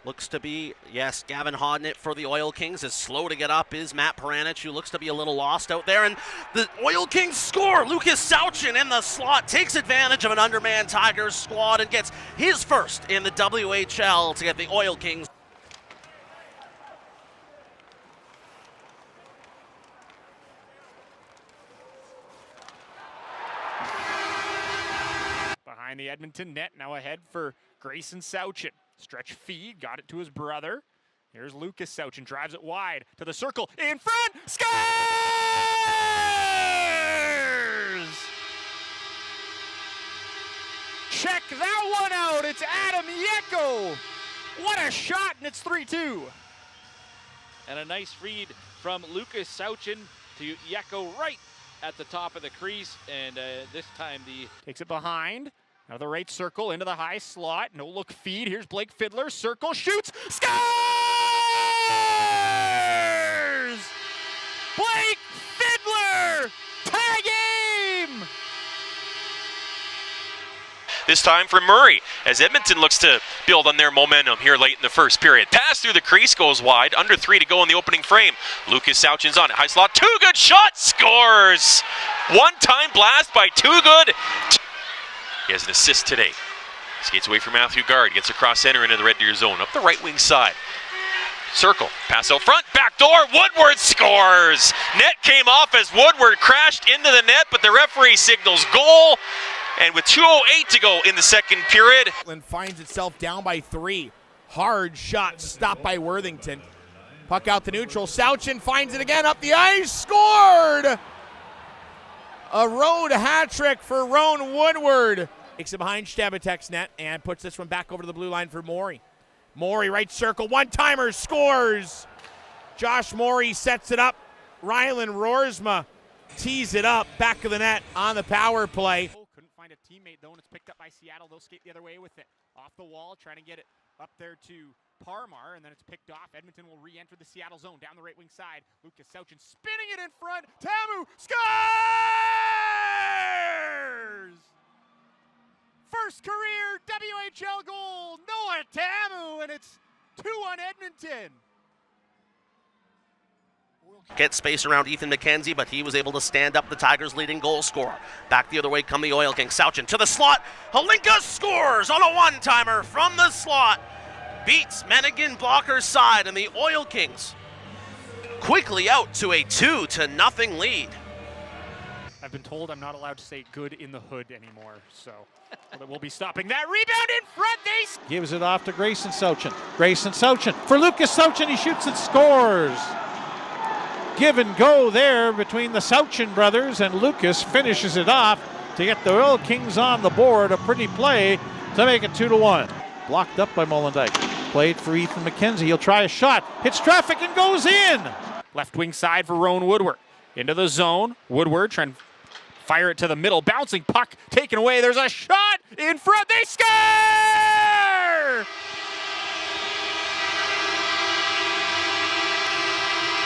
Looks to be, yes, Gavin Hodnett for the Oil Kings. Is slow to get up is Matt Peranich, who looks to be a little lost out there. And the Oil Kings score. Lukas Sawchyn in the slot takes advantage of an undermanned Tigers squad and gets his first in the WHL to get the Oil Kings. Behind the Edmonton net, now ahead for Grayson Sawchyn. Stretch feed, got it to his brother. Here's Lukas Sawchyn, drives it wide to the circle, in front, scores! Check that one out, it's Adam Yeko. What a shot, and it's 3-2. And a nice feed from Lukas Sawchyn to Yeko right at the top of the crease, and this time takes it behind. Now the right circle into the high slot. No look feed. Here's Blake Fiddler. Circle, shoots, scores! Blake Fiddler! Tie game! This time for Murray, as Edmonton looks to build on their momentum here late in the first period. Pass through the crease, goes wide, under 3 to go in the opening frame. Lukas Sawchyn's on it, high slot, Too Good shot, scores! One-time blast by Too Good. He has an assist today. Skates away from Matthew Guard, gets across center into the Red Deer zone, up the right wing side. Circle, pass out front, back door, Woodward scores! Net came off as Woodward crashed into the net, but the referee signals goal. And with 2:08 to go in the second period. Finds itself down by 3. Hard shot stopped by Worthington. Puck out to neutral. Sawchyn finds it again up the ice. Scored! A road hat trick for Roan Woodward. Takes it behind Stabatek's net and puts this one back over to the blue line for Morey. Morey, right circle, one-timer, scores! Josh Morey sets it up. Rylan Roersma tees it up, back of the net on the power play. Couldn't find a teammate though, and it's picked up by Seattle. They'll skate the other way with it. Off the wall, trying to get it up there to Parmar, and then it's picked off. Edmonton will re-enter the Seattle zone down the right wing side. Lukas Sawchyn spinning it in front. Tamu scores! First career WHL goal, Noah Tamu, and it's 2-1 Edmonton. Get space around Ethan McKenzie, but he was able to stand up the Tigers' leading goal scorer. Back the other way come the Oil Kings. Sawchyn to the slot. Halinka scores on a one-timer from the slot. Beats Mennigan Blocker's side, and the Oil Kings quickly out to a 2-0 lead. I've been told I'm not allowed to say good in the hood anymore, so we'll be stopping that. Rebound in front, they gives it off to Grayson Sawchyn. Grayson Sawchyn for Lukas Sawchyn, he shoots and scores. Give and go there between the Sawchyn brothers, and Lukas finishes it off to get the Oil Kings on the board. A pretty play to make it 2-1. Blocked up by Molendyke. Played for Ethan McKenzie. He'll try a shot. Hits traffic and goes in. Left wing side for Roan Woodward. Into the zone. Woodward trying to fire it to the middle. Bouncing puck taken away. There's a shot in front. They score!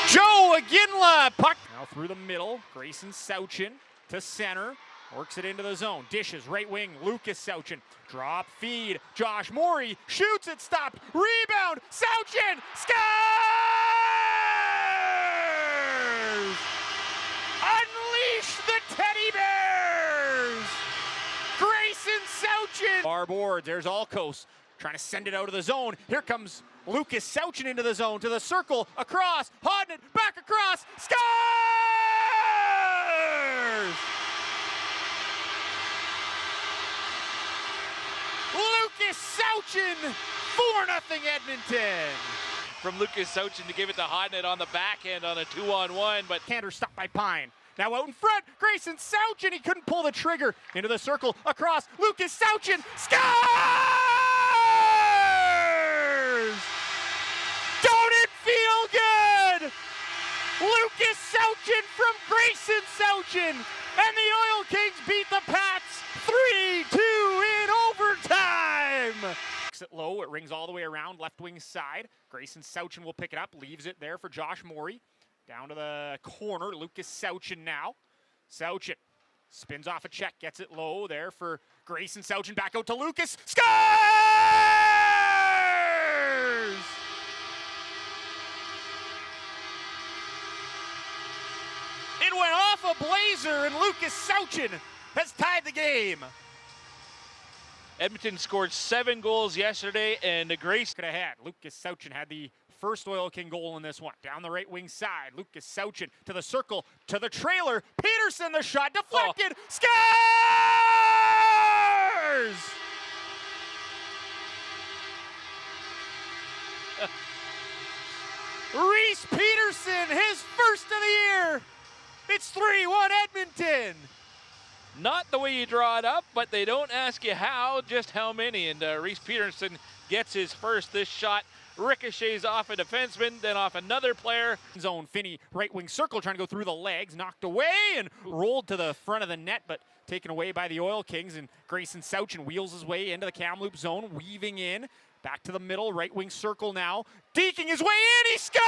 Joe Aginla, puck now through the middle. Grayson Sawchyn to center, works it into the zone. Dishes right wing. Lukas Sawchyn, drop feed. Josh Morey shoots it, stopped. Rebound. Sawchyn scores! Unleash the teddy bears! Grayson Sawchyn. Far boards. There's Alkos trying to send it out of the zone. Here comes Lukas Sawchyn into the zone, to the circle, across, Hodnett, back across, scores! Lukas Sawchyn, 4-0 Edmonton. from Lukas Sawchyn to give it to Hodnett on the backhand on a 2-on-1, but Cantor stopped by Pine. Now out in front, Grayson Sawchyn, he couldn't pull the trigger. Into the circle, across, Lukas Sawchyn, scores! Don't it feel good? Lukas Sawchyn from Grayson Sawchyn, and the Oil Kings beat the Pats 3-2 in overtime. It low, it rings all the way around left wing side. Grayson Sawchyn will pick it up, leaves it there for Josh Morey. Down to the corner, Lukas Sawchyn now. Sawchyn spins off a check, gets it low there for Grayson Sawchyn. Back out to Lukas, scores! the Blazer, and Lukas Sawchyn has tied the game. Edmonton scored 7 goals yesterday, and the Grace Could have had. Lukas Sawchyn had the first Oil King goal in this one. Down the right wing side, Lukas Sawchyn to the circle, to the trailer. Peterson, the shot deflected. Scores! Reese Peterson, his first of the year. It's 3-1 Edmonton. not the way you draw it up, but they don't ask you how, just how many. And Reese Peterson gets his first. This shot ricochets off a defenseman, then off another player. Zone, Finney, right wing circle, trying to go through the legs, knocked away and rolled to the front of the net, but taken away by the Oil Kings. And Grayson Sawchyn wheels his way into the Kamloops zone, weaving in. Back to the middle, right wing circle now. Deking his way in, he scores!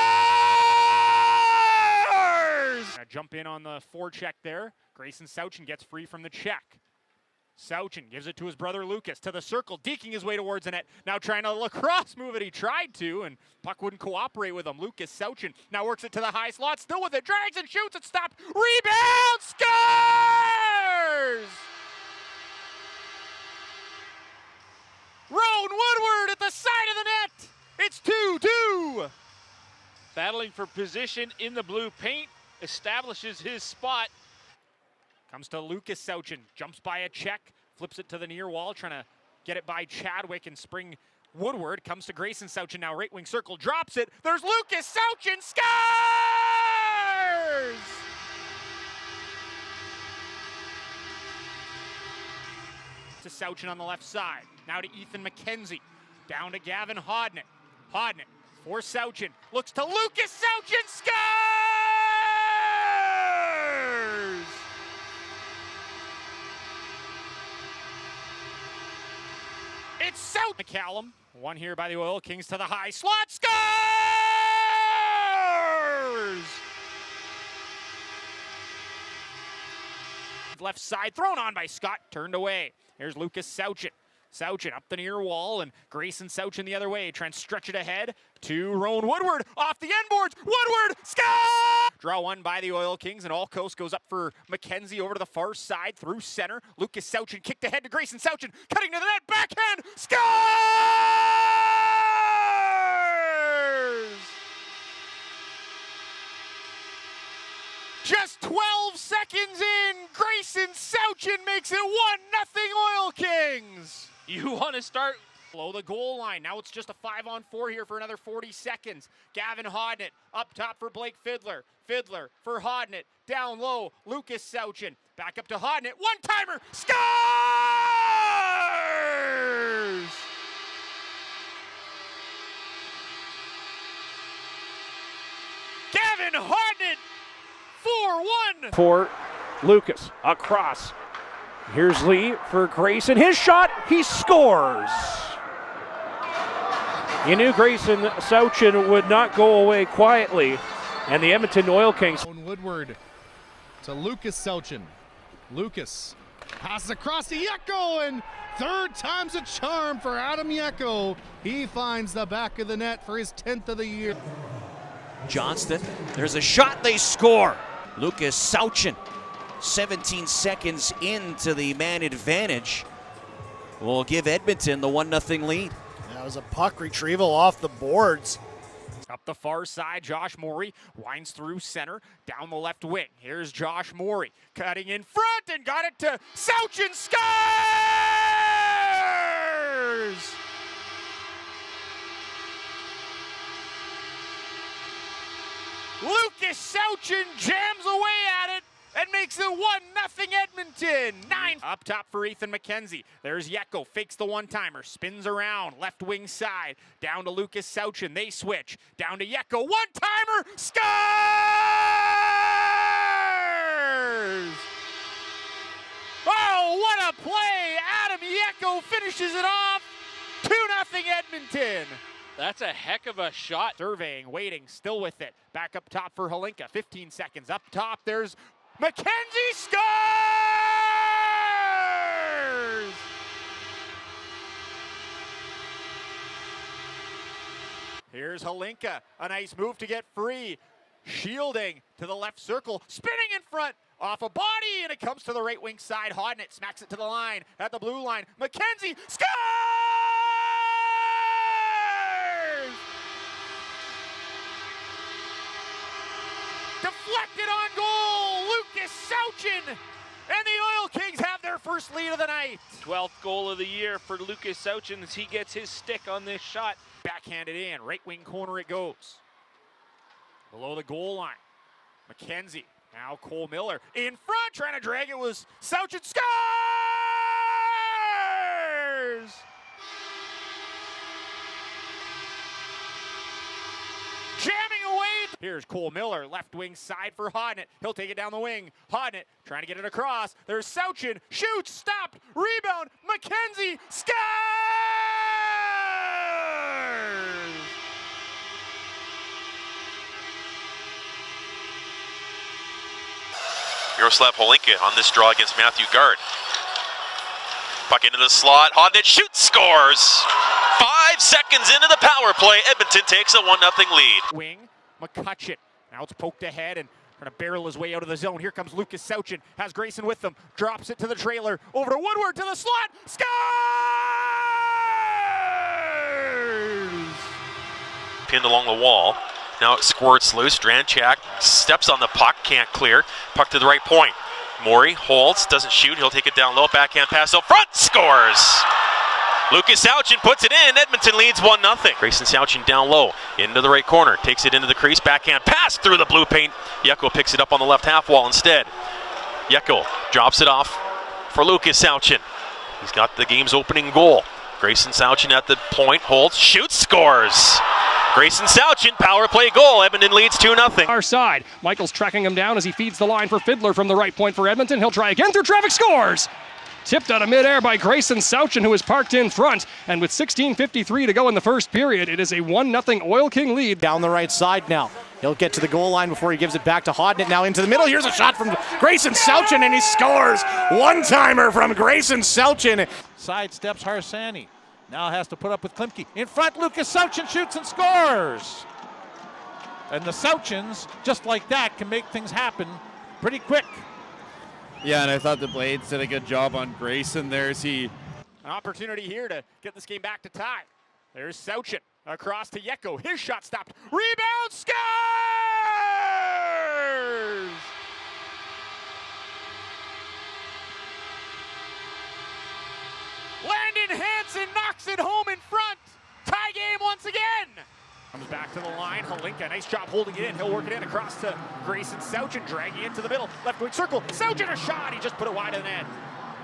Now jump in on the forecheck there. Grayson Sawchyn gets free from the check. Sawchyn gives it to his brother Lukas, to the circle, deking his way towards the net. Now trying a lacrosse move it, he tried to, and puck wouldn't cooperate with him. Lukas Sawchyn now works it to the high slot, still with it, drags and shoots, it stopped, rebound, scores! Roan Woodward at the side of the net. It's 2-2. Battling for position in the blue paint, establishes his spot. Comes to Lukas Sawchyn, jumps by a check, flips it to the near wall, trying to get it by Chadwick and spring Woodward. Comes to Grayson Sawchyn now, right wing circle, drops it. There's Lukas Sawchyn, scores! To Sawchyn on the left side. Now to Ethan McKenzie. Down to Gavin Hodnett. Hodnett for Sawchyn. Looks to Lukas Sawchyn. Scores! It's Sawchyn. McCallum. One here by the Oil Kings to the high slot. Scores! Left side, thrown on by Scott, turned away. Here's Lukas Sawchyn. Sawchyn up the near wall, and Grayson Sawchyn the other way, trying to stretch it ahead to Roan Woodward, off the end boards, Woodward, score! Draw one by the Oil Kings, and all coast goes up for McKenzie over to the far side, through center. Lukas Sawchyn kicked ahead to Grayson Sawchyn, cutting to the net, backhand, scores! Just 12 seconds in, Grayson Sawchyn makes it 1-0 Oil Kings. You want to start Below the goal line. Now it's just a 5-on-4 here for another 40 seconds. Gavin Hodnett up top for Blake Fiddler. Fiddler for Hodnett. Down low, Lukas Sawchyn. Back up to Hodnett. One-timer. Scores! Gavin Hodnett. 4-1. For Lukas, across. Here's Lee for Grayson. His shot, he scores. You knew Grayson Sawchyn would not go away quietly, and the Edmonton Oil Kings. Woodward to Lukas Sawchyn. Lukas passes across to Yeko, and third time's a charm for Adam Yeko. He finds the back of the net for his 10th of the year. Johnston, there's a shot, they score. Lukas Sawchyn, 17 seconds into the man advantage, will give Edmonton the 1-0 lead. That was a puck retrieval off the boards. Up the far side, Josh Morey winds through center, down the left wing. Here's Josh Morey, cutting in front and got it to Sawchyn, scores! Lukas Sawchyn jams away at it and makes it 1-0 Edmonton. 9 up top for Ethan McKenzie. There's Yeko, fakes the one-timer, spins around, left wing side, down to Lukas Sawchyn. They switch, down to Yeko, one-timer, scores! Oh, what a play! Adam Yeko finishes it off. 2-0 Edmonton. That's a heck of a shot. Surveying, waiting, still with it. Back up top for Hlinka, 15 seconds. Up top, there's McKenzie, scores! Here's Hlinka, a nice move to get free. Shielding to the left circle, spinning in front. off a body, and it comes to the right wing side. Hodnett smacks it to the line, at the blue line. McKenzie scores! Deflected on goal, Lukas Sawchyn, and the Oil Kings have their first lead of the night. 12th goal of the year for Lukas Sawchyn as he gets his stick on this shot. Backhanded in, right wing corner it goes. Below the goal line, McKenzie, now Cole Miller in front, trying to drag it was Sawchyn, scores! Jamming away. Here's Cole Miller, left wing side for Hodnett. He'll take it down the wing. Hodnett trying to get it across. There's Sawchyn, shoots, stopped, rebound, McKenzie, scores! Miroslav Holinka on this draw against Matthew Gard. Puck into the slot. Hodnett shoots, scores. 5 seconds into the power play, Edmonton takes a 1-0 lead. Wing, McCutcheon. Now it's poked ahead and trying to barrel his way out of the zone. Here comes Lukas Sawchyn. Has Grayson with them. Drops it to the trailer. Over to Woodward to the slot. Scores! Pinned along the wall. Now it squirts loose. Dranchak steps on the puck, can't clear. Puck to the right point. Morey holds, doesn't shoot. He'll take it down low. Backhand pass out front. Scores! Lukas Sawchyn puts it in. Edmonton leads 1-0. Grayson Sawchyn down low. Into the right corner. Takes it into the crease. Backhand pass through the blue paint. Yeko picks it up on the left half wall instead. Yeko drops it off for Lukas Sawchyn. He's got the game's opening goal. Grayson Sawchyn at the point. Holds, shoots, scores! Grayson Sawchyn, power play goal. Edmonton leads 2-0. Our side. Michael's tracking him down as he feeds the line for Fiddler from the right point for Edmonton. He'll try again through traffic, scores! Tipped out of midair by Grayson Sawchyn, who is parked in front. And with 16:53 to go in the first period, it is a 1-0 Oil King lead. Down the right side now. He'll get to the goal line before he gives it back to Hodnett. Now into the middle. Here's a shot from Grayson Sawchyn, and he scores. One-timer from Grayson Sawchyn. Sidesteps Harsani. Now has to put up with Klimke. In front, Lukas Sawchyn shoots and scores. And the Sawchyns, just like that, can make things happen pretty quick. Yeah, and I thought the Blades did a good job on Grayson there as he... An opportunity here to get this game back to tie. There's Sawchyn across to Yeko. His shot stopped. Rebound, scores! Landon Hansen knocks it home in front. Tie game once again. Comes back to the line. Holinka, nice job holding it in. He'll work it in across to Grayson Sawchyn, dragging it to the middle. Left wing circle. Sawchyn a shot. He just put it wide of the net.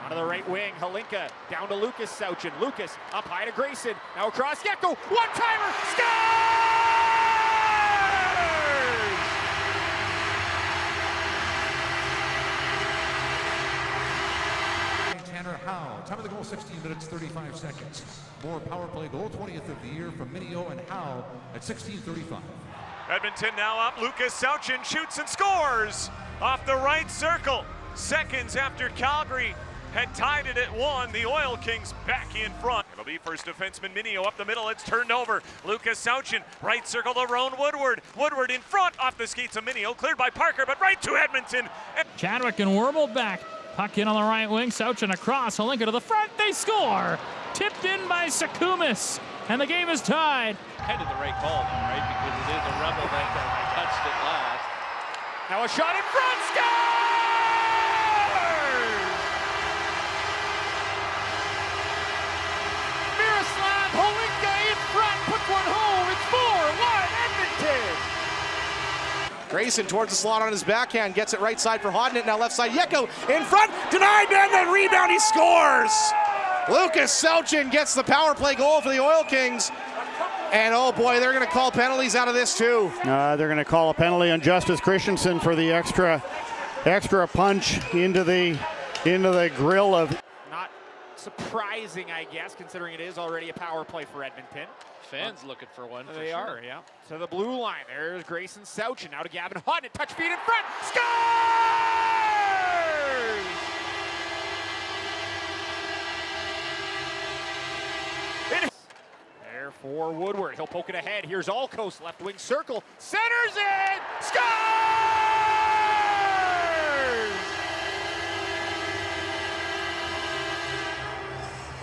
Out of the right wing. Holinka down to Lukas Sawchyn. Lukas up high to Grayson. Now across Yeko. One-timer. Scores! Tanner Howe. Time of the goal, 16 minutes, 35 seconds. More power play goal, 20th of the year from Minio and Howe at 16:35. Edmonton now up. Lukas Sawchyn shoots and scores off the right circle. Seconds after Calgary had tied it at 1. The Oil Kings back in front. It'll be first defenseman Minio up the middle. It's turned over. Lukas Sawchyn, right circle to Roan Woodward. Woodward in front off the skates of Minio. Cleared by Parker, but right to Edmonton. Chadwick and Werble back. Puck in on the right wing. Sawchyn across. Holinka to the front. They score. Tipped in by Sakumis. And the game is tied. Kind of the right call, though, right? Because it is a Rebel that touched it last. Now a shot in front. Scores! Miroslav Holinka in front. Puts one home. It's 4-1 Edmonton. Grayson towards the slot on his backhand, gets it right side for Hodnett. Now left side, Yeko in front, denied, and then rebound, he scores! Lukas Sawchyn gets the power play goal for the Oil Kings. And oh boy, they're going to call penalties out of this too. They're going to call a penalty on Justice Christensen for the extra punch into the grill of... Not surprising, I guess, considering it is already a power play for Edmonton. Fans looking for one. They are, yeah. To the blue line. There's Grayson Sawchyn. Now to Gavin Hodnett. Touch feet in front. Scores! There for Woodward. He'll poke it ahead. Here's Alcoast. Left wing circle. Centers it. Scores!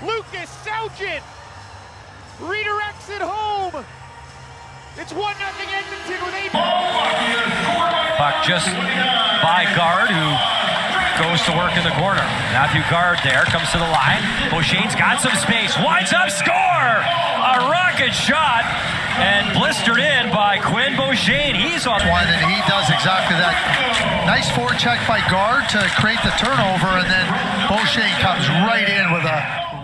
Lukas Sawchyn redirects it home. It's 1-0 Edmonton with 8. Puck just by Guard, who goes to work in the corner. Matthew Guard there comes to the line. Beauchene's got some space. Winds up, score! A rocket shot and blistered in by Quinn Beauchene. He's on one, and he does exactly that. Nice forecheck by Guard to create the turnover, and then Beauchene comes right in with a